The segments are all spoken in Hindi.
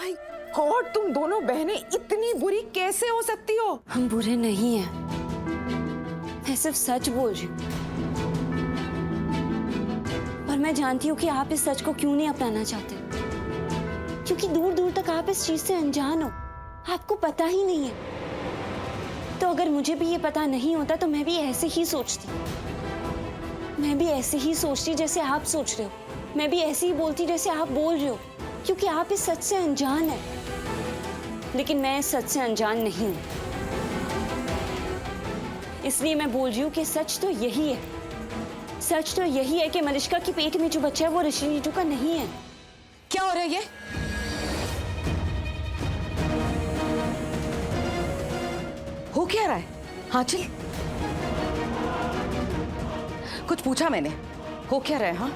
माय गॉड, तुम दोनों बहनें इतनी बुरी कैसे हो सकती हो? हम बुरे नहीं हैं, मैं सिर्फ सच बोल रही हूँ। और मैं जानती हूँ कि आप इस सच को क्यों नहीं अपनाना चाहते, क्योंकि दूर दूर तक आप इस चीज से अनजान हो, आपको पता ही नहीं है। तो अगर मुझे भी ये पता नहीं होता तो मैं भी ऐसे ही सोचती, मैं भी ऐसे ही सोचती जैसे आप सोच रहे हो, मैं भी ऐसे ही बोलती जैसे आप बोल रहे हो, क्योंकि आप इस सच से अनजान है। लेकिन मैं इस सच से अनजान नहीं हूं, इसलिए मैं बोल रही हूँ कि सच तो यही है, सच तो यही है कि मलिष्का के पेट में जो बच्चा है वो ऋषि नीटू का नहीं है। क्या हो रहा है ये? हो क्या रहा है? हाँ चल, कुछ पूछा मैंने, हो क्या रहा है? हाँ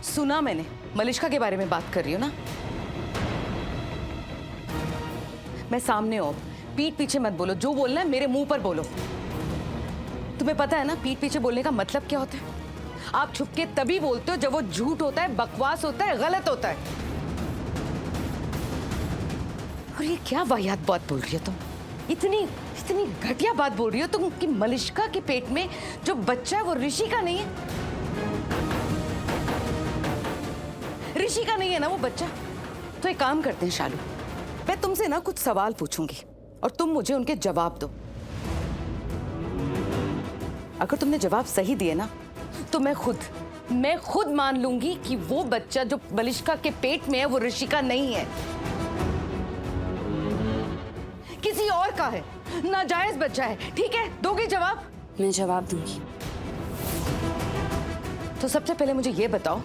सुना मैंने, मलिष्का के बारे में बात कर रही हो ना? मैं सामने हूं, पीठ पीछे मत बोलो, जो बोलना है मेरे मुंह पर बोलो। तुम्हें पता है ना पीठ पीछे बोलने का मतलब क्या होता है? आप छुप के तभी बोलते हो जब वो झूठ होता है, बकवास होता है, गलत होता है। और ये क्या वाहियात बात बोल रही हो तुम? इतनी इतनी घटिया बात बोल रही हो तुम कि मलिष्का के पेट में जो बच्चा है वो ऋषि का नहीं है। ऋषि का नहीं है ना वो बच्चा। तो एक काम करते हैं शालू, मैं तुमसे ना कुछ सवाल पूछूंगी और तुम मुझे उनके जवाब दो। अगर तुमने जवाब सही दिए ना तो मैं खुद मान लूंगी कि वो बच्चा जो मलिष्का के पेट में है वो ऋषि का नहीं है, किसी और का है, नाजायज बच्चा है। ठीक है, दोगे जवाब? मैं जवाब दूंगी। तो सबसे पहले मुझे ये बताओ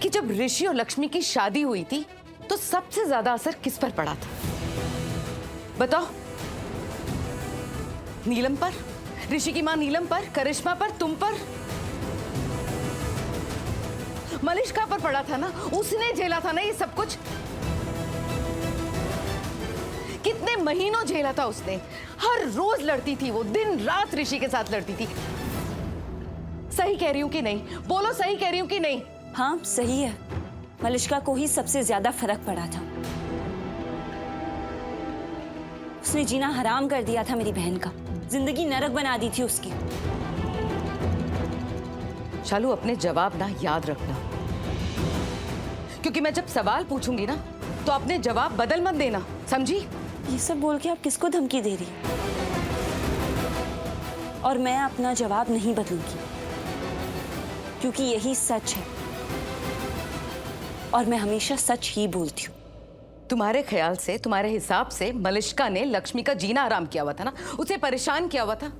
कि जब ऋषि और लक्ष्मी की शादी हुई थी तो सबसे ज्यादा असर किस पर पड़ा था? बताओ। नीलम पर, ऋषि की मां नीलम पर, करिश्मा पर, तुम पर? मलिष्का पर पड़ा था ना, उसने झेला था ना ये सब कुछ। कितने महीनों झेला था उसने, हर रोज लड़ती थी वो, दिन रात ऋषि के साथ लड़ती थी। सही कह रही हूं कि नहीं? बोलो, सही कह रही हूं कि नहीं? हाँ सही है, मलिष्का को ही सबसे ज्यादा फर्क पड़ा था। उसने जीना हराम कर दिया था मेरी बहन का, जिंदगी नरक बना दी थी उसकी। शालू अपने जवाब ना याद रखना, क्योंकि मैं जब सवाल पूछूंगी ना तो अपने जवाब बदल मत देना, समझी? ये सब बोल के आप किसको धमकी दे रही? और मैं अपना जवाब नहीं बदलूंगी, क्योंकि यही सच है और मैं हमेशा सच ही बोलती हूँ। तुम्हारे ख्याल से, तुम्हारे हिसाब से मलिष्का ने लक्ष्मी का जीना आराम किया हुआ था ना, उसे परेशान किया हुआ था।